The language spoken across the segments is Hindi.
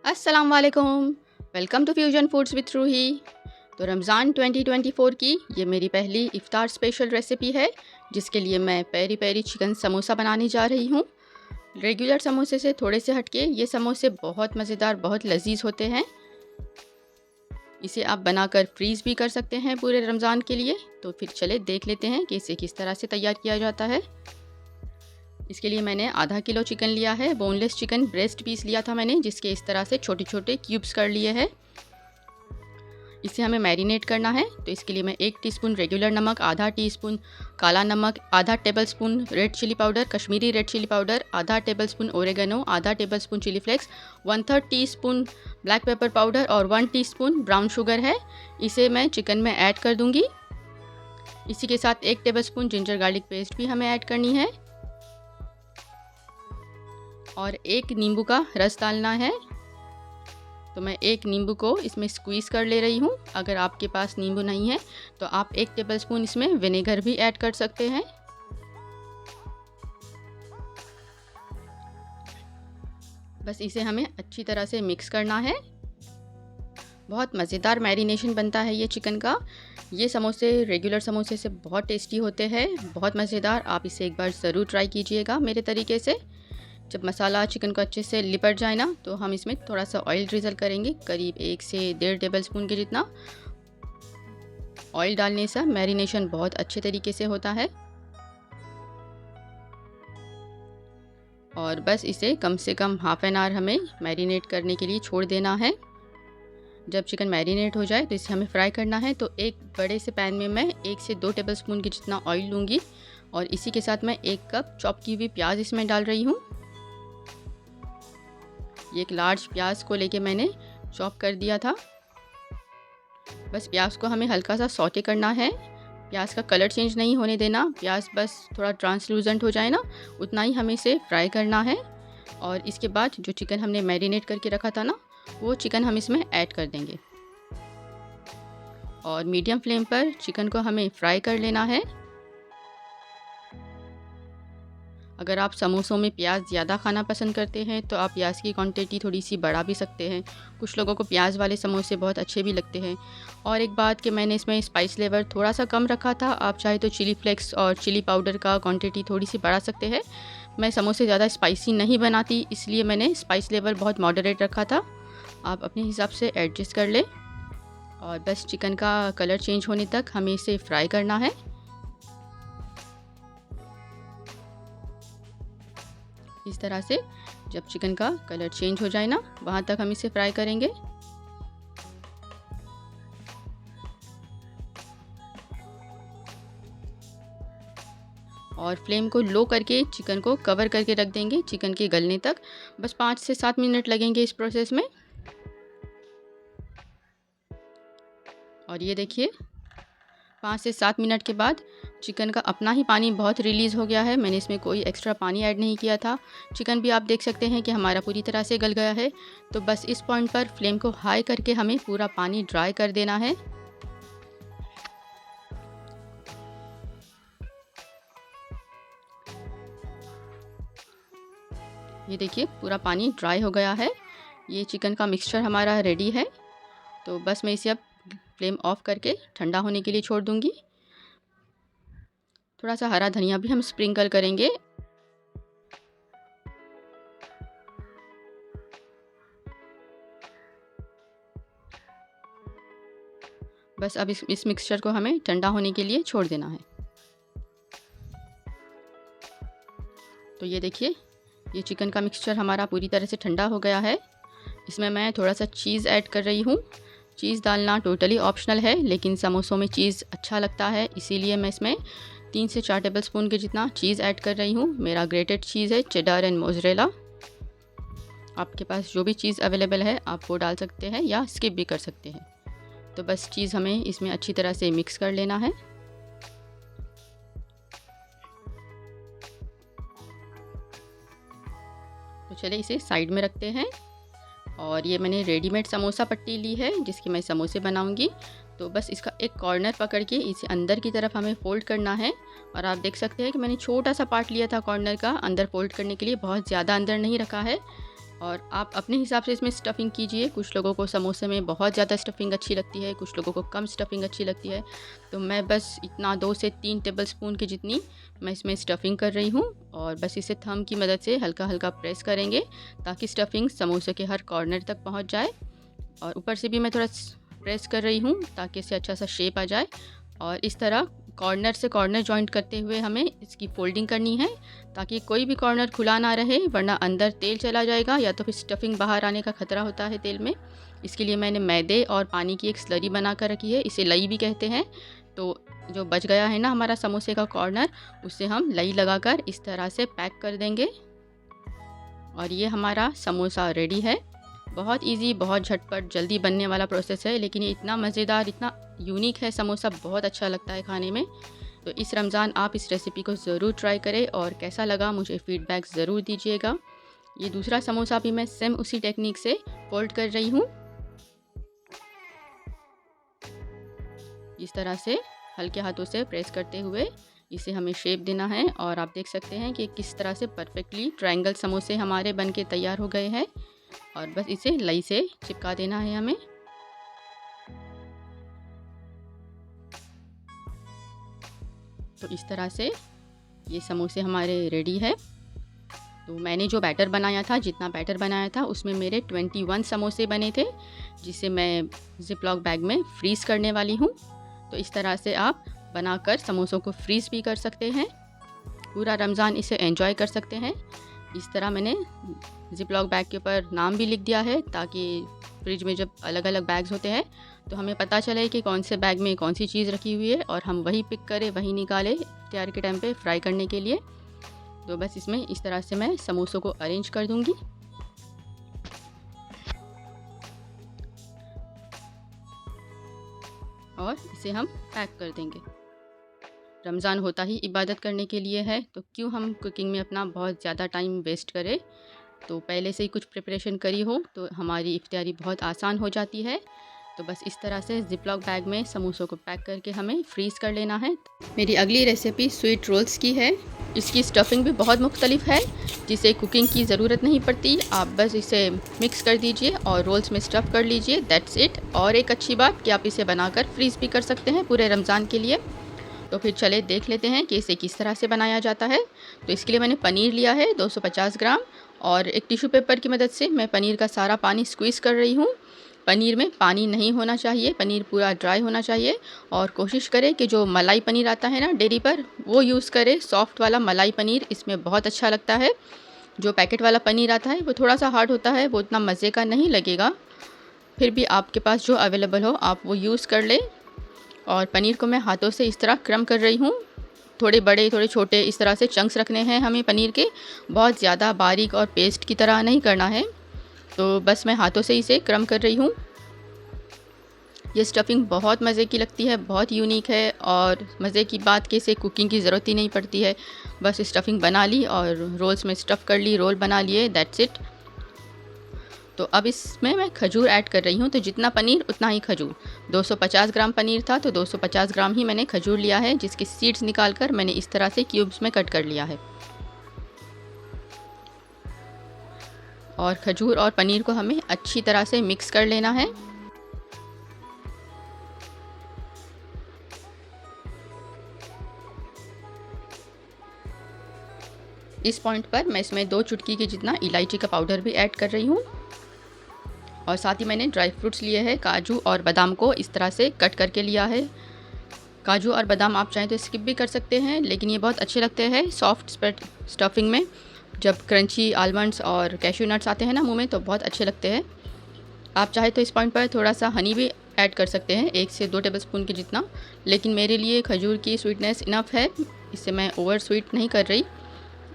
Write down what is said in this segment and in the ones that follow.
अस्सलाम वालेकुम। Welcome to fusion foods with Ruhi. तो रमज़ान 2024 की ये मेरी पहली इफ़्तार स्पेशल रेसिपी है, जिसके लिए मैं पेरी पेरी चिकन समोसा बनाने जा रही हूँ। रेगुलर समोसे से थोड़े से हटके ये समोसे बहुत मज़ेदार, बहुत लजीज होते हैं। इसे आप बनाकर फ्रीज़ भी कर सकते हैं पूरे रमज़ान के लिए। तो फिर चले देख लेते हैं कि इसे किस तरह से तैयार किया जाता है। इसके लिए मैंने आधा किलो चिकन लिया है। बोनलेस चिकन ब्रेस्ट पीस लिया था मैंने, जिसके इस तरह से छोटे छोटे क्यूब्स कर लिए हैं। इसे हमें मैरिनेट करना है। तो इसके लिए मैं 1 टीस्पून रेगुलर नमक, आधा टीस्पून काला नमक, आधा tablespoon red chilli powder, Kashmiri red chilli powder, आधा टेबलस्पून ओरेगनो, आधा tablespoon chilli flakes, 1/3 teaspoon black pepper powder और 1 टीस्पून ब्राउन शुगर है। इसे मैं चिकन में ऐड कर दूंगी। इसी के साथ 1 टेबलस्पून जिंजर गार्लिक पेस्ट भी हमें ऐड करनी है और 1 नींबू का रस डालना है। तो मैं 1 नींबू को इसमें स्क्वीज़ कर ले रही हूँ। अगर आपके पास नींबू नहीं है तो आप 1 टेबलस्पून इसमें विनेगर भी ऐड कर सकते हैं। बस इसे हमें अच्छी तरह से मिक्स करना है। बहुत मज़ेदार मैरिनेशन बनता है ये चिकन का। ये समोसे रेगुलर समोसे से बहुत टेस्टी होते हैं, बहुत मज़ेदार। आप इसे एक बार ज़रूर ट्राई कीजिएगा मेरे तरीके से। जब मसाला चिकन को अच्छे से लिपट जाए ना, तो हम इसमें थोड़ा सा ऑयल ड्रिजल करेंगे, करीब 1 से 1.5 टेबलस्पून के जितना। ऑयल डालने से मैरिनेशन बहुत अच्छे तरीके से होता है। और बस इसे कम से कम हाफ़ एन आवर हमें मैरिनेट करने के लिए छोड़ देना है। जब चिकन मैरिनेट हो जाए तो इसे हमें फ्राई करना है। तो एक बड़े से पैन में मैं 1 से 2 टेबलस्पून के जितना ऑयल लूँगी और इसी के साथ मैं 1 कप चॉप की हुई प्याज इसमें डाल रही हूँ। ये एक लार्ज प्याज को लेके मैंने चॉप कर दिया था। बस प्याज को हमें हल्का सा सौटे करना है। प्याज का कलर चेंज नहीं होने देना। प्याज बस थोड़ा ट्रांसलूजेंट हो जाए ना, उतना ही हमें इसे फ्राई करना है। और इसके बाद जो चिकन हमने मैरिनेट करके रखा था ना, वो चिकन हम इसमें ऐड कर देंगे और मीडियम फ्लेम पर चिकन को हमें फ्राई कर लेना है। अगर आप समोसों में प्याज ज़्यादा खाना पसंद करते हैं तो आप प्याज की क्वांटिटी थोड़ी सी बढ़ा भी सकते हैं। कुछ लोगों को प्याज वाले समोसे बहुत अच्छे भी लगते हैं। और एक बात कि मैंने इसमें स्पाइस लेवल थोड़ा सा कम रखा था। आप चाहे तो चिली फ्लेक्स और चिली पाउडर का क्वांटिटी थोड़ी सी बढ़ा सकते हैं। मैं समोसे ज़्यादा स्पाइसी नहीं बनाती, इसलिए मैंने स्पाइस लेवल बहुत मॉडरेट रखा था। आप अपने हिसाब से एडजस्ट कर लें। और बस चिकन का कलर चेंज होने तक हमें इसे फ्राई करना है। इस तरह से जब चिकन का कलर चेंज हो जाए ना, वहाँ तक हम इसे फ्राई करेंगे। और फ्लेम को लो करके चिकन को कवर करके रख देंगे चिकन के गलने तक। बस 5 से 7 मिनट लगेंगे इस प्रोसेस में। और ये देखिए 5 से 7 मिनट के बाद चिकन का अपना ही पानी बहुत रिलीज़ हो गया है। मैंने इसमें कोई एक्स्ट्रा पानी ऐड नहीं किया था। चिकन भी आप देख सकते हैं कि हमारा पूरी तरह से गल गया है। तो बस इस पॉइंट पर फ्लेम को हाई करके हमें पूरा पानी ड्राई कर देना है। ये देखिए पूरा पानी ड्राई हो गया है। ये चिकन का मिक्सचर हमारा रेडी है। तो बस मैं इसे अब फ्लेम ऑफ करके ठंडा होने के लिए छोड़ दूँगी। थोड़ा सा हरा धनिया भी हम स्प्रिंकल करेंगे। बस अब इस मिक्सचर को हमें ठंडा होने के लिए छोड़ देना है। तो ये देखिए ये चिकन का मिक्सचर हमारा पूरी तरह से ठंडा हो गया है। इसमें मैं थोड़ा सा चीज़ ऐड कर रही हूँ। चीज़ डालना टोटली ऑप्शनल है, लेकिन समोसों में चीज़ अच्छा लगता है, इसीलिए मैं इसमें 3 से 4 टेबलस्पून के जितना चीज़ ऐड कर रही हूँ। मेरा ग्रेटेड चीज़ है चेडर एंड मोज़रेला। आपके पास जो भी चीज़ अवेलेबल है आप वो डाल सकते हैं या स्किप भी कर सकते हैं। तो बस चीज़ हमें इसमें अच्छी तरह से मिक्स कर लेना है। तो चलिए इसे साइड में रखते हैं। और ये मैंने रेडीमेड समोसा पट्टी ली है, जिसकी मैं समोसे बनाऊंगी। तो बस इसका एक कॉर्नर पकड़ के इसे अंदर की तरफ हमें फ़ोल्ड करना है। और आप देख सकते हैं कि मैंने छोटा सा पार्ट लिया था कॉर्नर का अंदर फ़ोल्ड करने के लिए, बहुत ज़्यादा अंदर नहीं रखा है। और आप अपने हिसाब से इसमें स्टफ़िंग कीजिए। कुछ लोगों को समोसे में बहुत ज़्यादा स्टफ़िंग अच्छी लगती है, कुछ लोगों को कम स्टफ़िंग अच्छी लगती है। तो मैं बस इतना 2 से 3 टेबलस्पून की जितनी मैं इसमें स्टफ़िंग कर रही हूँ और बस इसे थंब की मदद से हल्का-हल्का प्रेस करेंगे ताकि स्टफ़िंग समोसे के हर कॉर्नर तक पहुँच जाए। और ऊपर से भी मैं थोड़ा प्रेस कर रही हूँ ताकि इसे अच्छा सा शेप आ जाए। और इस तरह कॉर्नर से कॉर्नर जॉइंट करते हुए हमें इसकी फोल्डिंग करनी है ताकि कोई भी कॉर्नर खुला ना रहे, वरना अंदर तेल चला जाएगा या तो फिर स्टफ़िंग बाहर आने का खतरा होता है तेल में। इसके लिए मैंने मैदे और पानी की एक स्लरी बना कर रखी है, इसे लई भी कहते हैं। तो जो बच गया है ना हमारा समोसे का कॉर्नर, उससे हम लई लगाकर इस तरह से पैक कर देंगे और ये हमारा समोसा रेडी है। बहुत इजी, बहुत झटपट, जल्दी बनने वाला प्रोसेस है, लेकिन ये इतना मज़ेदार, इतना यूनिक है समोसा, बहुत अच्छा लगता है खाने में। तो इस रमज़ान आप इस रेसिपी को ज़रूर ट्राई करें और कैसा लगा मुझे फ़ीडबैक ज़रूर दीजिएगा। ये दूसरा समोसा भी मैं सेम उसी टेक्निक से फोल्ड कर रही हूँ। इस तरह से हल्के हाथों से प्रेस करते हुए इसे हमें शेप देना है और आप देख सकते हैं कि किस तरह से परफेक्टली ट्रायंगल समोसे हमारे बनके तैयार हो गए हैं। और बस इसे लई से चिपका देना है हमें। तो इस तरह से ये समोसे हमारे रेडी है। तो मैंने जो बैटर बनाया था, जितना बैटर बनाया था उसमें मेरे 21 समोसे बने थे, जिसे मैं ज़िप-लॉक बैग में फ्रीज़ करने वाली हूँ। तो इस तरह से आप बनाकर समोसों को फ्रीज़ भी कर सकते हैं, पूरा रमज़ान इसे एंजॉय कर सकते हैं। इस तरह मैंने ज़िप-लॉक बैग के ऊपर नाम भी लिख दिया है ताकि फ्रिज में जब अलग अलग बैग्स होते हैं तो हमें पता चले कि कौन से बैग में कौन सी चीज़ रखी हुई है और हम वही पिक करें, वही निकालें इफ्तियार के टाइम पे फ्राई करने के लिए। तो बस इसमें इस तरह से मैं समोसों को अरेंज कर दूंगी। और इसे हम पैक कर देंगे। रमज़ान होता ही इबादत करने के लिए है, तो क्यों हम कुकिंग में अपना बहुत ज़्यादा टाइम वेस्ट करें। तो पहले से ही कुछ प्रिपरेशन करी हो तो हमारी इफ्तियारी बहुत आसान हो जाती है। तो बस इस तरह से ज़िप-लॉक बैग में समोसों को पैक करके हमें फ्रीज़ कर लेना है। मेरी अगली रेसिपी स्वीट रोल्स की है। इसकी स्टफ़िंग भी बहुत मुख्तलिफ है, जिसे कुकिंग की ज़रूरत नहीं पड़ती। आप बस इसे मिक्स कर दीजिए और रोल्स में स्टफ़ कर लीजिए, दैट्स इट। और एक अच्छी बात कि आप इसे बनाकर फ्रीज़ भी कर सकते हैं पूरे रमज़ान के लिए। तो फिर चले देख लेते हैं कि इसे किस तरह से बनाया जाता है। तो इसके लिए मैंने पनीर लिया है 250 ग्राम और एक टिश्यू पेपर की मदद से मैं पनीर का सारा पानी स्क्वीज़ कर रही हूँ। पनीर में पानी नहीं होना चाहिए, पनीर पूरा ड्राई होना चाहिए। और कोशिश करें कि जो मलाई पनीर आता है ना डेयरी पर, वो यूज़ करें, सॉफ्ट वाला मलाई पनीर, इसमें बहुत अच्छा लगता है। जो पैकेट वाला पनीर आता है वो थोड़ा सा हार्ड होता है, वो उतना मज़े का नहीं लगेगा। फिर भी आपके पास जो अवेलेबल हो आप वो यूज़ कर लें। और पनीर को मैं हाथों से इस तरह क्रम कर रही हूँ। थोड़े बड़े थोड़े छोटे इस तरह से चंक्स रखने हैं हमें पनीर के, बहुत ज़्यादा बारीक और पेस्ट की तरह नहीं करना है। तो बस मैं हाथों से इसे क्रम कर रही हूँ। ये स्टफ़िंग बहुत मज़े की लगती है, बहुत यूनिक है। और मज़े की बात कि इसे कुकिंग की ज़रूरत ही नहीं पड़ती है, बस स्टफ़िंग बना ली और रोल्स में स्टफ़ कर ली, रोल बना लिए, दैट्स इट। तो अब इसमें मैं खजूर ऐड कर रही हूँ। तो जितना पनीर उतना ही खजूर। 250 ग्राम पनीर था तो 250 ग्राम ही मैंने खजूर लिया है, जिसके सीड्स निकाल कर मैंने इस तरह से क्यूब्स में कट कर लिया है। और खजूर और पनीर को हमें अच्छी तरह से मिक्स कर लेना है। इस पॉइंट पर मैं इसमें 2 चुटकी के जितना इलायची का पाउडर भी ऐड कर रही हूँ। और साथ ही मैंने ड्राई फ्रूट्स लिए हैं, काजू और बादाम को इस तरह से कट करके लिया है। काजू और बादाम आप चाहें तो स्किप भी कर सकते हैं, लेकिन ये बहुत अच्छे लगते हैं सॉफ्ट स्टफ़िंग में। जब क्रंची आलमंड्स और कैश्यू नट्स आते हैं ना मुंह में, तो बहुत अच्छे लगते हैं। आप चाहे तो इस पॉइंट पर थोड़ा सा हनी भी ऐड कर सकते हैं, 1 से 2 टेबलस्पून के जितना, लेकिन मेरे लिए खजूर की स्वीटनेस इनफ है, इससे मैं ओवर स्वीट नहीं कर रही।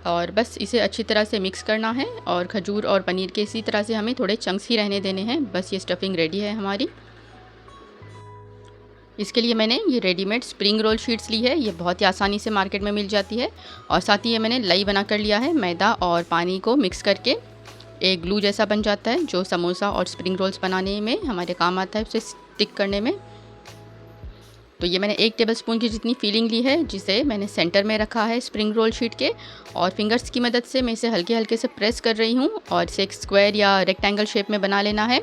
और बस इसे अच्छी तरह से मिक्स करना है और खजूर और पनीर के इसी तरह से हमें थोड़े चंक्स ही रहने देने हैं। बस ये स्टफ़िंग रेडी है हमारी। इसके लिए मैंने ये रेडीमेड स्प्रिंग रोल शीट्स ली है, ये बहुत ही आसानी से मार्केट में मिल जाती है। और साथ ही ये मैंने लई बना कर लिया है, मैदा और पानी को मिक्स करके एक ग्लू जैसा बन जाता है, जो समोसा और स्प्रिंग रोल्स बनाने में हमारे काम आता है, उसे स्टिक करने में। तो तो ये मैंने 1 टेबलस्पून की जितनी फिलिंग ली है, जिसे मैंने सेंटर में रखा है स्प्रिंग रोल शीट के, और फिंगर्स की मदद से मैं इसे हल्के हल्के से प्रेस कर रही हूँ और इसे एक स्क्वायर या रेक्टेंगल शेप में बना लेना है।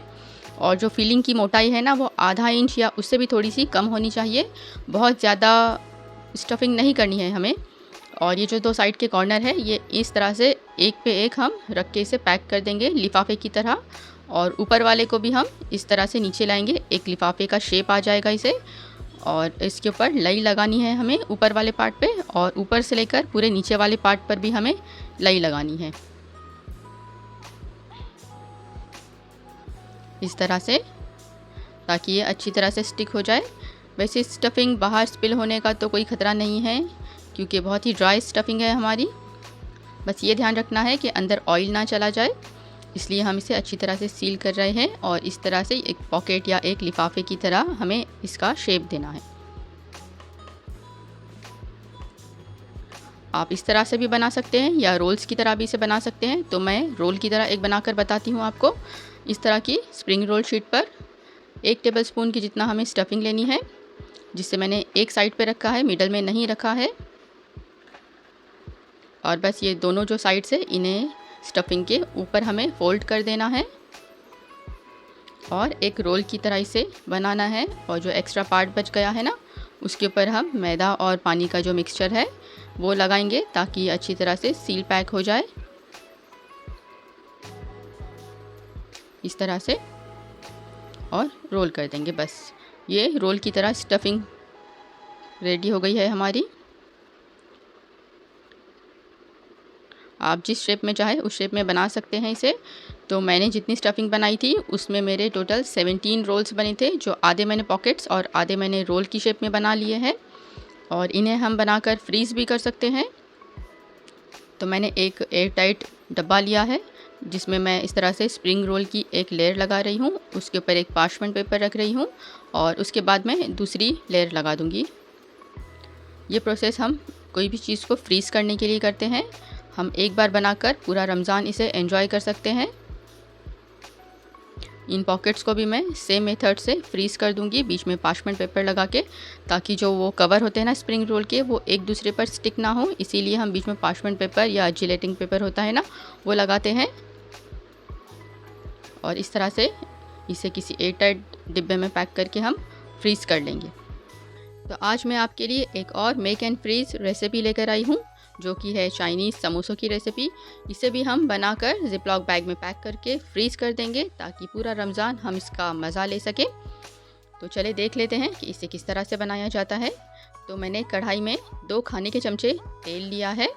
और जो फिलिंग की मोटाई है ना, वो आधा इंच या उससे भी थोड़ी सी कम होनी चाहिए, बहुत ज़्यादा स्टफिंग नहीं करनी है हमें। और ये जो 2 साइड के कॉर्नर है, ये इस तरह से एक पे एक हम रख के इसे पैक कर देंगे लिफाफे की तरह। और ऊपर वाले को भी हम इस तरह से नीचे लाएंगे, एक लिफाफे का शेप आ जाएगा इसे। और इसके ऊपर लई लगानी है हमें ऊपर वाले पार्ट पे, और ऊपर से लेकर पूरे नीचे वाले पार्ट पर भी हमें लई लगानी है इस तरह से, ताकि ये अच्छी तरह से स्टिक हो जाए। वैसे स्टफिंग बाहर स्पिल होने का तो कोई ख़तरा नहीं है, क्योंकि बहुत ही ड्राई स्टफिंग है हमारी। बस ये ध्यान रखना है कि अंदर ऑयल ना चला जाए, इसलिए हम इसे अच्छी तरह से सील कर रहे हैं। और इस तरह से एक पॉकेट या एक लिफाफे की तरह हमें इसका शेप देना है। आप इस तरह से भी बना सकते हैं या रोल्स की तरह भी इसे बना सकते हैं। तो मैं रोल की तरह एक बनाकर बताती हूँ आपको। इस तरह की स्प्रिंग रोल शीट पर 1 टेबलस्पून की जितना हमें स्टफिंग लेनी है, जिसे मैंने एक साइड पे रखा है, मिडल में नहीं रखा है। और बस ये दोनों जो साइड्स है, इन्हें स्टफिंग के ऊपर हमें फोल्ड कर देना है और एक रोल की तरह इसे बनाना है। और जो एक्स्ट्रा पार्ट बच गया है ना, उसके ऊपर हम मैदा और पानी का जो मिक्सचर है वो लगाएंगे, ताकि अच्छी तरह से सील पैक हो जाए इस तरह से, और रोल कर देंगे। बस ये रोल की तरह स्टफिंग रेडी हो गई है हमारी। आप जिस शेप में चाहे उस शेप में बना सकते हैं इसे। तो मैंने जितनी स्टफिंग बनाई थी उसमें मेरे टोटल 17 रोल्स बने थे, जो आधे मैंने पॉकेट्स और आधे मैंने रोल की शेप में बना लिए हैं। और इन्हें हम बनाकर फ्रीज़ भी कर सकते हैं। तो मैंने एक एयर टाइट डब्बा लिया है, जिसमें मैं इस तरह से स्प्रिंग रोल की एक लेयर लगा रही हूँ, उसके ऊपर एक पार्चमेंट पेपर रख रही हूँ, और उसके बाद मैं दूसरी लेयर लगा दूँगी। ये प्रोसेस हम कोई भी चीज़ को फ्रीज़ करने के लिए करते हैं। हम एक बार बनाकर पूरा रमज़ान इसे एंजॉय कर सकते हैं। इन पॉकेट्स को भी मैं सेम मेथड से फ्रीज़ कर दूंगी, बीच में पार्चमेंट पेपर लगा के, ताकि जो वो कवर होते हैं ना स्प्रिंग रोल के, वो एक दूसरे पर स्टिक ना हो। इसीलिए हम बीच में पार्चमेंट पेपर या जिलेटिन पेपर होता है ना, वो लगाते हैं। और इस तरह से इसे किसी एयर टाइट डिब्बे में पैक करके हम फ्रीज़ कर लेंगे। तो आज मैं आपके लिए एक और मेक एंड फ्रीज़ रेसिपी लेकर आई हूँ, जो कि है चाइनीज़ समोसों की रेसिपी। इसे भी हम बनाकर ज़िपलॉक बैग में पैक करके फ्रीज़ कर देंगे, ताकि पूरा रमज़ान हम इसका मज़ा ले सकें। तो चले देख लेते हैं कि इसे किस तरह से बनाया जाता है। तो मैंने कढ़ाई में 2 खाने के चमचे तेल लिया है।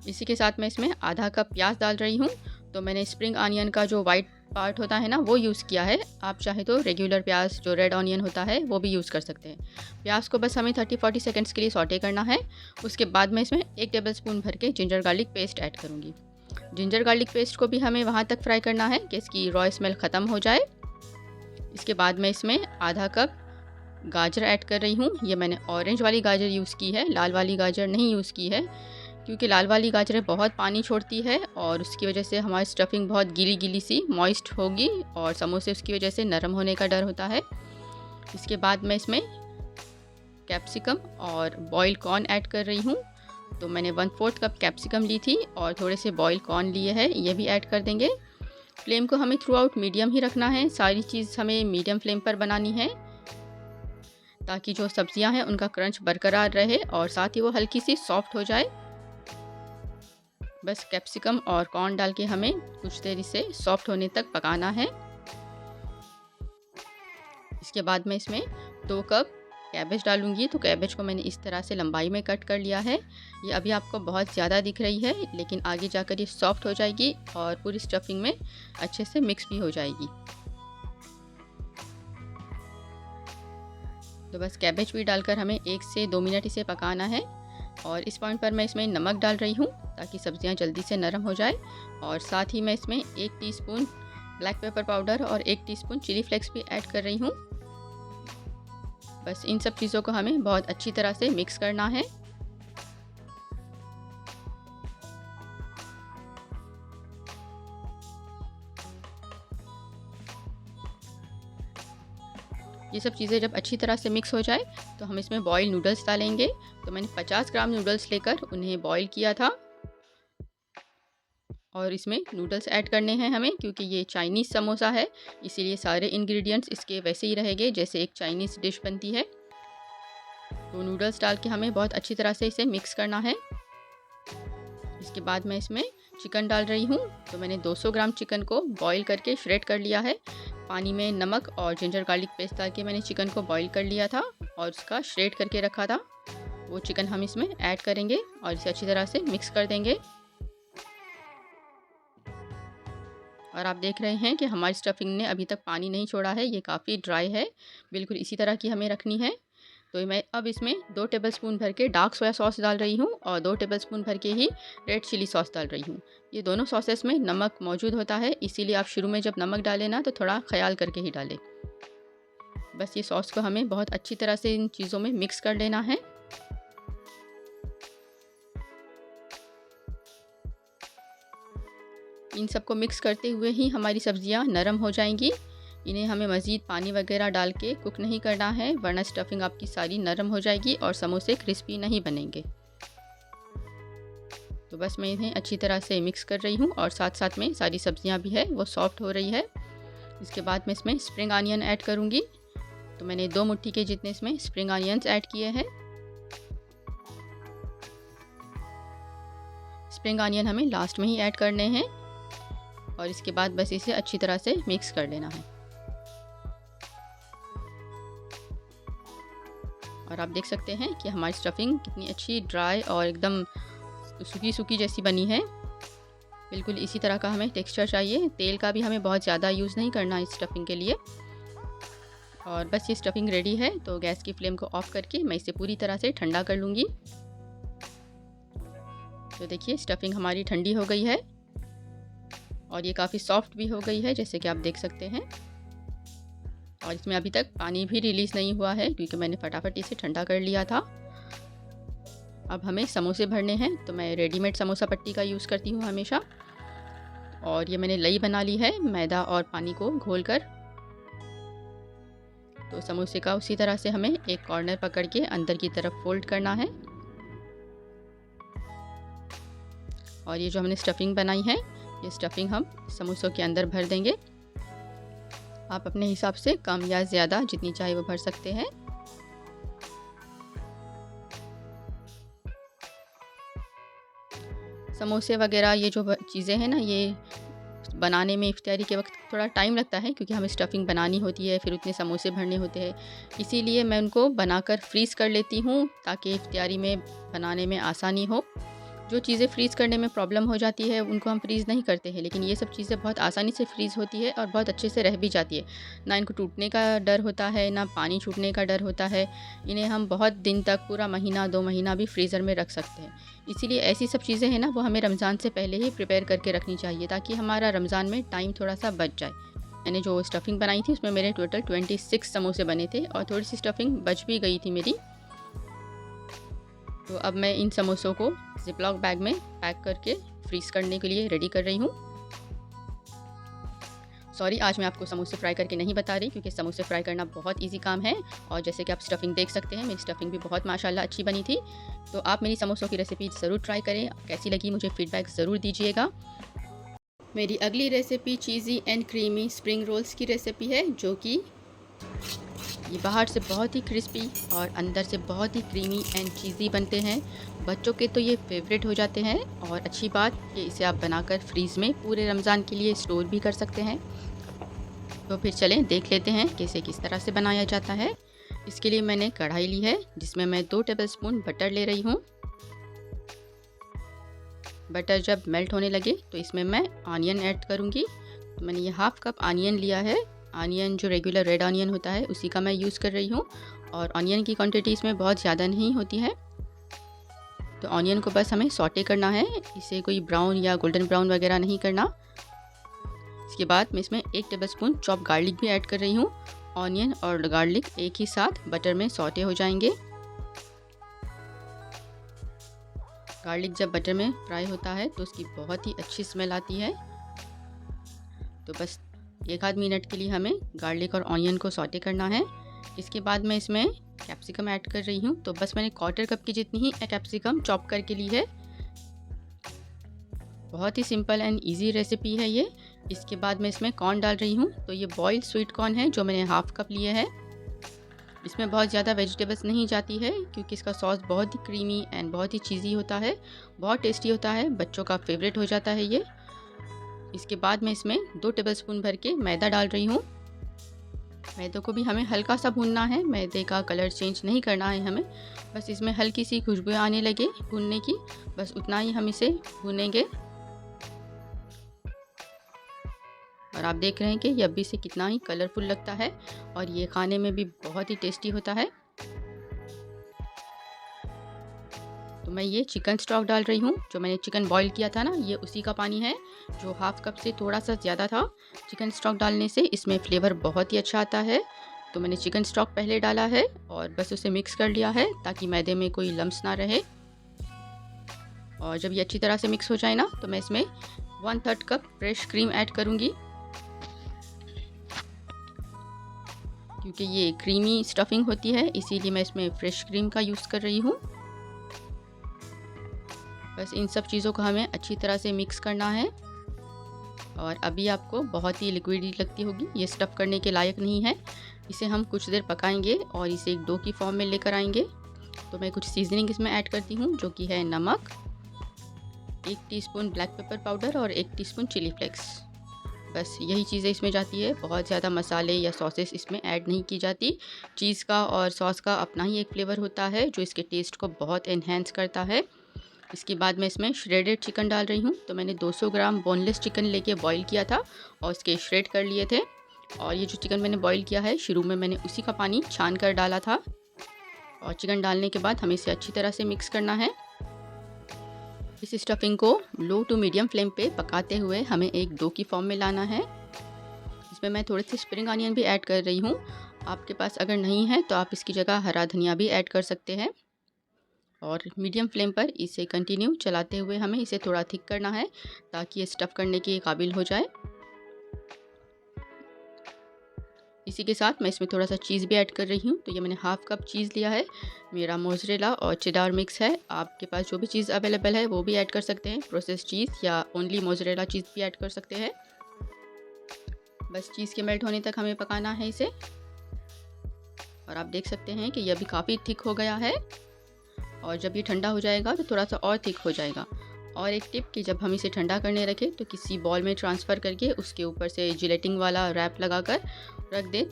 इसी के साथ मैं इसमें आधा कप प्याज डाल रही हूँ। तो मैंने स्प्रिंग ऑनियन का जो वाइट पार्ट होता है ना, वो यूज़ किया है। आप चाहे तो रेगुलर प्याज जो रेड ऑनियन होता है वो भी यूज़ कर सकते हैं। प्याज को बस हमें 30-40 सेकंड्स के लिए सौटे करना है। उसके बाद मैं इसमें 1 टेबलस्पून भर के जिंजर गार्लिक पेस्ट ऐड करूँगी। जिंजर गार्लिक पेस्ट को भी हमें वहाँ तक फ्राई करना है कि इसकी रॉ स्मेल ख़त्म हो जाए। इसके बाद मैं इसमें आधा कप गाजर ऐड कर रही हूँ। ये मैंने ऑरेंज वाली गाजर यूज़ की है, लाल वाली गाजर नहीं यूज़ की है, क्योंकि लाल वाली गाजरें बहुत पानी छोड़ती है और उसकी वजह से हमारी स्टफिंग बहुत गीली गीली सी मॉइस्ट होगी, और समोसे उसकी वजह से नरम होने का डर होता है। इसके बाद मैं इसमें कैप्सिकम और बॉइल्ड कॉर्न ऐड कर रही हूँ। तो मैंने 1/4 कप कैप्सिकम ली थी और थोड़े से बॉइल्ड कॉर्न लिए हैं, ये भी ऐड कर देंगे। फ्लेम को हमें थ्रू आउट मीडियम ही रखना है। सारी चीज़ हमें मीडियम फ्लेम पर बनानी है, ताकि जो सब्जियां हैं उनका क्रंच बरकरार रहे और साथ ही वो हल्की सी सॉफ्ट हो जाए। बस कैप्सिकम और कॉर्न डाल के हमें कुछ देर इसे सॉफ्ट होने तक पकाना है। इसके बाद मैं इसमें 2 कप कैबेज डालूंगी। तो कैबेज को मैंने इस तरह से लंबाई में कट कर लिया है। ये अभी आपको बहुत ज़्यादा दिख रही है, लेकिन आगे जाकर ये सॉफ्ट हो जाएगी और पूरी स्टफिंग में अच्छे से मिक्स भी हो जाएगी। तो बस कैबेज भी डालकर हमें 1 से 2 मिनट इसे पकाना है। और इस पॉइंट पर मैं इसमें नमक डाल रही हूँ, ताकि सब्जियाँ जल्दी से नरम हो जाए। और साथ ही मैं इसमें 1 टीस्पून ब्लैक पेपर पाउडर और 1 टीस्पून चिली फ्लेक्स भी ऐड कर रही हूँ। बस इन सब चीज़ों को हमें बहुत अच्छी तरह से मिक्स करना है। ये सब चीज़ें जब अच्छी तरह से मिक्स हो जाए तो हम इसमें बॉयल नूडल्स डालेंगे। तो मैंने 50 ग्राम नूडल्स लेकर उन्हें बॉयल किया था और इसमें नूडल्स ऐड करने हैं हमें, क्योंकि ये चाइनीज़ समोसा है इसीलिए सारे इंग्रेडिएंट्स इसके वैसे ही रहेंगे जैसे एक चाइनीज़ डिश बनती है। तो नूडल्स डाल के हमें बहुत अच्छी तरह से इसे मिक्स करना है। इसके बाद मैं इसमें चिकन डाल रही हूँ। तो मैंने 200 ग्राम चिकन को बॉईल करके श्रेड कर लिया है। पानी में नमक और जिंजर गार्लिक पेस्ट डाल के मैंने चिकन को बॉईल कर लिया था और उसका श्रेड करके रखा था। वो चिकन हम इसमें ऐड करेंगे और इसे अच्छी तरह से मिक्स कर देंगे। और आप देख रहे हैं कि हमारी स्टफिंग ने अभी तक पानी नहीं छोड़ा है, ये काफ़ी ड्राई है, बिल्कुल इसी तरह की हमें रखनी है। तो मैं अब इसमें 2 टेबलस्पून भर के डार्क सोया सॉस डाल रही हूँ और 2 टेबलस्पून भर के ही रेड चिली सॉस डाल रही हूँ। ये दोनों सॉसेस में नमक मौजूद होता है, इसीलिए आप शुरू में जब नमक डालें ना तो थोड़ा ख्याल करके ही डालें। बस ये सॉस को हमें बहुत अच्छी तरह से इन चीज़ों में मिक्स कर लेना है। इन सबको मिक्स करते हुए ही हमारी सब्जियां नरम हो जाएंगी। इन्हें हमें मज़ीद पानी वगैरह डाल के कुक नहीं करना है, वरना स्टफिंग आपकी सारी नरम हो जाएगी और समोसे क्रिस्पी नहीं बनेंगे। तो बस मैं इन्हें अच्छी तरह से मिक्स कर रही हूँ और साथ साथ में सारी सब्जियां भी है वो सॉफ्ट हो रही है। इसके बाद मैं इसमें स्प्रिंग आनियन ऐड करूँगी। तो मैंने 2 मुट्ठी के जितने इसमें स्प्रिंग आनियंस ऐड किए हैं। स्प्रिंग आनियन हमें लास्ट में ही ऐड करने हैं और इसके बाद बस इसे अच्छी तरह से मिक्स कर लेना है। और आप देख सकते हैं कि हमारी स्टफिंग कितनी अच्छी ड्राई और एकदम सूखी सूखी जैसी बनी है। बिल्कुल इसी तरह का हमें टेक्सचर चाहिए। तेल का भी हमें बहुत ज़्यादा यूज़ नहीं करना इस स्टफिंग के लिए। और बस ये स्टफिंग रेडी है, तो गैस की फ्लेम को ऑफ करके मैं इसे पूरी तरह से ठंडा कर लूँगी। तो देखिए स्टफिंग हमारी ठंडी हो गई है और ये काफ़ी सॉफ्ट भी हो गई है, जैसे कि आप देख सकते हैं। और इसमें अभी तक पानी भी रिलीज़ नहीं हुआ है क्योंकि मैंने फटाफट इसे ठंडा कर लिया था। अब हमें समोसे भरने हैं, तो मैं रेडीमेड समोसा पट्टी का यूज़ करती हूँ हमेशा। और ये मैंने लई बना ली है मैदा और पानी को घोलकर। तो समोसे का उसी तरह से हमें एक कॉर्नर पकड़ के अंदर की तरफ फोल्ड करना है। और ये जो हमने स्टफिंग बनाई है, ये स्टफिंग हम समोसों के अंदर भर देंगे। आप अपने हिसाब से कम या ज़्यादा जितनी चाहे वो भर सकते हैं। समोसे वगैरह ये जो चीज़ें हैं ना, ये बनाने में इफ्तियारी के वक्त थोड़ा टाइम लगता है क्योंकि हमें स्टफिंग बनानी होती है, फिर उतने समोसे भरने होते हैं। इसीलिए मैं उनको बनाकर फ्रीज़ कर लेती हूँ ताकि इफ्तियारी में बनाने में आसानी हो। जो चीज़ें फ्रीज़ करने में प्रॉब्लम हो जाती है उनको हम फ्रीज़ नहीं करते हैं, लेकिन ये सब चीज़ें बहुत आसानी से फ्रीज़ होती है और बहुत अच्छे से रह भी जाती है। ना इनको टूटने का डर होता है, ना पानी छूटने का डर होता है। इन्हें हम बहुत दिन तक, पूरा महीना 2 महीना भी फ्रीज़र में रख सकते हैं। इसीलिए ऐसी सब चीज़ें हैं ना, वो हमें रमज़ान से पहले ही प्रिपेयर करके रखनी चाहिए ताकि हमारा रमज़ान में टाइम थोड़ा सा बच जाए। मैंने जो स्टफिंग बनाई थी उसमें मेरे टोटल 26 समोसे बने थे और थोड़ी सी स्टफिंग बच भी गई थी मेरी। तो अब मैं इन समोसों को ज़िपलॉक बैग में पैक करके फ्रीज़ करने के लिए रेडी कर रही हूँ। सॉरी, आज मैं आपको समोसे फ्राई करके नहीं बता रही क्योंकि समोसे फ्राई करना बहुत इजी काम है। और जैसे कि आप स्टफिंग देख सकते हैं, मेरी स्टफिंग भी बहुत माशाल्लाह अच्छी बनी थी। तो आप मेरी समोसों की रेसिपी ज़रूर ट्राई करें। कैसी लगी मुझे फ़ीडबैक ज़रूर दीजिएगा। मेरी अगली recipe cheesy and creamy spring rolls की रेसिपी है, जो कि ये बाहर से बहुत ही क्रिस्पी और अंदर से बहुत ही क्रीमी एंड चीज़ी बनते हैं। बच्चों के तो ये फेवरेट हो जाते हैं और अच्छी बात कि इसे आप बनाकर फ्रीज़ में पूरे रमज़ान के लिए स्टोर भी कर सकते हैं। तो फिर चलें देख लेते हैं कि इसे किस तरह से बनाया जाता है। इसके लिए मैंने कढ़ाई ली है जिसमें मैं 2 टेबलस्पून बटर ले रही हूँ। बटर जब मेल्ट होने लगे तो इसमें मैं ऑनियन ऐड करूँगी। तो मैंने ये हाफ़ कप ऑनियन लिया है। ऑनियन जो रेगुलर रेड ऑनियन होता है उसी का मैं यूज़ कर रही हूँ और ऑनियन की क्वांटिटी इसमें बहुत ज़्यादा नहीं होती है। तो ऑनियन को बस हमें सॉटे करना है, इसे कोई ब्राउन या गोल्डन ब्राउन वगैरह नहीं करना। इसके बाद मैं इसमें 1 टेबलस्पून चॉप गार्लिक भी ऐड कर रही हूँ। ऑनियन और गार्लिक एक ही साथ बटर में सॉटे हो जाएंगे। गार्लिक जब बटर में फ्राई होता है तो उसकी बहुत ही अच्छी स्मेल आती है। तो बस 1 आध मिनट के लिए हमें गार्लिक और ऑनियन को सॉटे करना है। इसके बाद मैं इसमें कैप्सिकम ऐड कर रही हूँ। तो बस मैंने 1/4 कप की जितनी ही कैप्सिकम चॉप करके ली है। बहुत ही सिंपल एंड इजी रेसिपी है ये। इसके बाद मैं इसमें कॉर्न डाल रही हूँ। तो ये बॉइल्ड स्वीट कॉर्न है जो मैंने 1/2 कप लिए है। इसमें बहुत ज़्यादा वेजिटेबल्स नहीं जाती है क्योंकि इसका सॉस बहुत ही क्रीमी एंड बहुत ही चीज़ी होता है, बहुत टेस्टी होता है, बच्चों का फेवरेट हो जाता है ये। इसके बाद मैं इसमें 2 टेबलस्पून भर के मैदा डाल रही हूँ। मैदे को भी हमें हल्का सा भूनना है, मैदे का कलर चेंज नहीं करना है हमें, बस इसमें हल्की सी खुशबू आने लगे भूनने की, बस उतना ही हम इसे भूनेंगे। और आप देख रहे हैं कि ये अभी से कितना ही कलरफुल लगता है और ये खाने में भी बहुत ही टेस्टी होता है। तो मैं ये चिकन स्टॉक डाल रही हूँ। जो मैंने चिकन बॉईल किया था ना, ये उसी का पानी है जो 1/2 कप से थोड़ा सा ज़्यादा था। चिकन स्टॉक डालने से इसमें फ्लेवर बहुत ही अच्छा आता है। तो मैंने चिकन स्टॉक पहले डाला है और बस उसे मिक्स कर लिया है ताकि मैदे में कोई लम्स ना रहे। और जब ये अच्छी तरह से मिक्स हो जाए ना, तो मैं इसमें 1/3 कप फ्रेश क्रीम ऐड करूँगी क्योंकि ये क्रीमी स्टफिंग होती है, इसीलिए मैं इसमें फ्रेश क्रीम का यूज़ कर रही हूँ। बस इन सब चीज़ों को हमें अच्छी तरह से मिक्स करना है। और अभी आपको बहुत ही लिक्विडी लगती होगी, ये स्टफ़ करने के लायक नहीं है। इसे हम कुछ देर पकाएंगे और इसे एक डो की फॉर्म में लेकर आएंगे। तो मैं कुछ सीजनिंग इसमें ऐड करती हूँ जो कि है नमक, 1 टीस्पून ब्लैक पेपर पाउडर और 1 टीस्पून चिली फ्लेक्स। बस यही चीज़ें इसमें जाती है, बहुत ज़्यादा मसाले या सॉसेस इसमें ऐड नहीं की जाती। चीज़ का और सॉस का अपना ही एक फ्लेवर होता है जो इसके टेस्ट को बहुत एनहेंस करता है। इसके बाद मैं इसमें श्रेडेड चिकन डाल रही हूँ। तो मैंने 200 ग्राम बोनलेस चिकन लेके बॉईल किया था और उसके श्रेड कर लिए थे। और ये जो चिकन मैंने बॉईल किया है, शुरू में मैंने उसी का पानी छान कर डाला था। और चिकन डालने के बाद हमें इसे अच्छी तरह से मिक्स करना है। इस स्टफिंग को लो टू मीडियम फ्लेम पे पकाते हुए हमें एक डो की फॉर्म में लाना है। इसमें मैं थोड़े से स्प्रिंग अनियन भी ऐड कर रही हूँ। आपके पास अगर नहीं है तो आप इसकी जगह हरा धनिया भी ऐड कर सकते हैं। और मीडियम फ्लेम पर इसे कंटिन्यू चलाते हुए हमें इसे थोड़ा थिक करना है ताकि ये स्टफ़ करने के काबिल हो जाए। इसी के साथ मैं इसमें थोड़ा सा चीज़ भी ऐड कर रही हूँ। तो ये मैंने 1/2 कप चीज़ लिया है, मेरा मोज़रेला और चेडार मिक्स है। आपके पास जो भी चीज़ अवेलेबल है वो भी ऐड कर सकते हैं, प्रोसेस चीज़ या ओनली मोज़रेला चीज़ भी ऐड कर सकते हैं। बस चीज़ के मेल्ट होने तक हमें पकाना है इसे। और आप देख सकते हैं कि ये अभी काफ़ी थिक हो गया है और जब ये ठंडा हो जाएगा तो थोड़ा सा और थिक हो जाएगा। और एक टिप कि जब हम इसे ठंडा करने रखें तो किसी बॉल में ट्रांसफ़र करके उसके ऊपर से जिलेटिन वाला रैप लगाकर रख दें,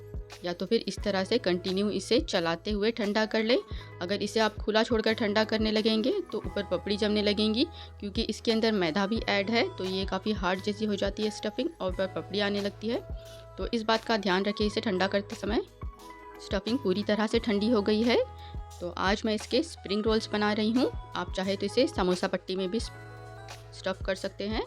या तो फिर इस तरह से कंटिन्यू इसे चलाते हुए ठंडा कर लें। अगर इसे आप खुला छोड़कर ठंडा करने लगेंगे तो ऊपर पपड़ी जमने लगेंगी, क्योंकि इसके अंदर मैदा भी ऐड है तो ये काफ़ी हार्ड जैसी हो जाती है स्टफिंग और ऊपर पपड़ी आने लगती है। तो इस बात का ध्यान रखें इसे ठंडा करते समय। स्टफिंग पूरी तरह से ठंडी हो गई है। तो आज मैं इसके स्प्रिंग रोल्स बना रही हूँ। आप चाहे तो इसे समोसा पट्टी में भी स्टफ़ कर सकते हैं।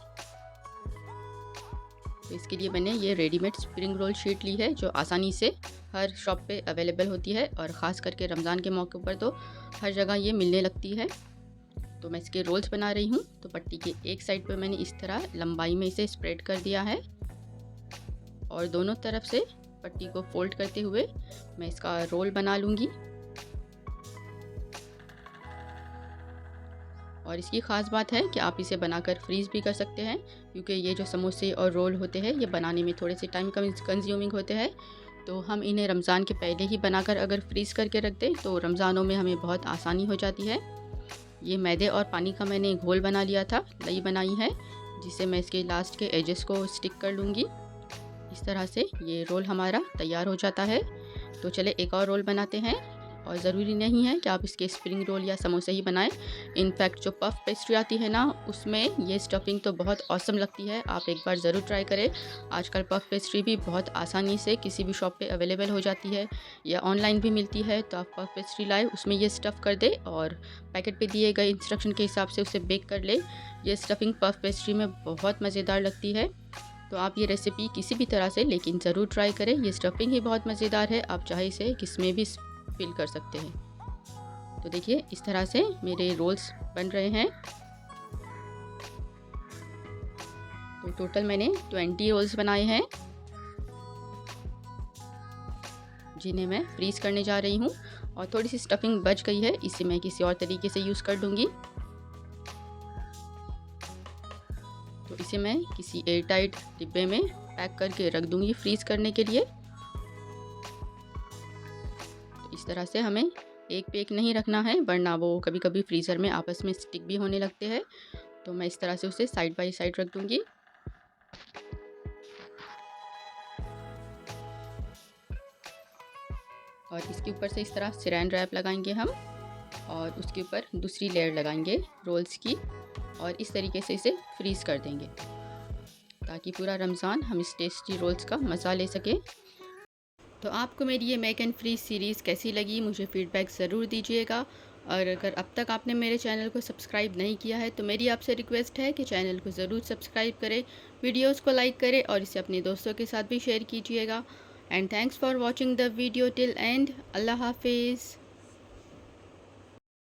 तो इसके लिए मैंने ये रेडीमेड स्प्रिंग रोल शीट ली है जो आसानी से हर शॉप पे अवेलेबल होती है और ख़ास करके रमज़ान के मौके पर तो हर जगह ये मिलने लगती है। तो मैं इसके रोल्स बना रही हूँ। तो पट्टी के एक साइड पे मैंने इस तरह लंबाई में इसे स्प्रेड कर दिया है और दोनों तरफ से पट्टी को फोल्ड करते हुए मैं इसका रोल बना लूँगी। और इसकी ख़ास बात है कि आप इसे बनाकर फ्रीज़ भी कर सकते हैं, क्योंकि ये जो समोसे और रोल होते हैं ये बनाने में थोड़े से टाइम कंज्यूमिंग होते हैं। तो हम इन्हें रमज़ान के पहले ही बनाकर अगर फ्रीज़ करके रख दें तो रमज़ानों में हमें बहुत आसानी हो जाती है। ये मैदे और पानी का मैंने घोल बना लिया था, लई बनाई है, जिसे मैं इसके लास्ट के एजेस को स्टिक कर लूँगी। इस तरह से ये रोल हमारा तैयार हो जाता है। तो चले एक और रोल बनाते हैं। और ज़रूरी नहीं है कि आप इसके स्प्रिंग रोल या समोसे ही बनाएं। इनफैक्ट जो पफ पेस्ट्री आती है ना, उसमें ये स्टफिंग तो बहुत ऑसम लगती है। आप एक बार ज़रूर ट्राई करें। आजकल पफ पेस्ट्री भी बहुत आसानी से किसी भी शॉप पे अवेलेबल हो जाती है या ऑनलाइन भी मिलती है। तो आप पफ पेस्ट्री लाए, उसमें ये स्टफ़ कर दें और पैकेट पे दिए गए इंस्ट्रक्शन के हिसाब से उसे बेक कर ले। ये स्टफिंग पफ पेस्ट्री में बहुत मज़ेदार लगती है। तो आप ये रेसिपी किसी भी तरह से लेकिन ज़रूर ट्राई करें। ये स्टफिंग ही बहुत मज़ेदार है, आप चाहे इसे किसमें भी फिल कर सकते हैं। तो देखिए इस तरह से मेरे रोल्स बन रहे हैं। तो टोटल मैंने 20 रोल्स बनाए हैं। जिन्हें मैं फ्रीज़ करने जा रही हूँ। और थोड़ी सी स्टफिंग बच गई है, इसे मैं किसी और तरीके से यूज़ कर लूँगी। तो इसे मैं किसी एयर टाइट डिब्बे में पैक करके रख दूँगी फ्रीज़ करने के लिए। तो इस तरह से हमें एक पे एक नहीं रखना है, वरना वो कभी कभी फ्रीज़र में आपस में स्टिक भी होने लगते हैं। तो मैं इस तरह से उसे साइड बाय साइड रख दूँगी। और इसके ऊपर से इस तरह सैरान रैप लगाएंगे हम, और उसके ऊपर दूसरी लेयर लगाएंगे रोल्स की, और इस तरीके से इसे फ्रीज़ कर देंगे ताकि पूरा रमज़ान हम इस टेस्टी रोल्स का मज़ा ले सकें। तो आपको मेरी ये मेक एंड फ्रीज़ सीरीज़ कैसी लगी, मुझे फ़ीडबैक ज़रूर दीजिएगा। और अगर अब तक आपने मेरे चैनल को सब्सक्राइब नहीं किया है तो मेरी आपसे रिक्वेस्ट है कि चैनल को ज़रूर सब्सक्राइब करें, वीडियोज़ को लाइक करें और इसे अपने दोस्तों के साथ भी शेयर कीजिएगा। And thanks for watching the video till end. अल्लाह हाफिज़।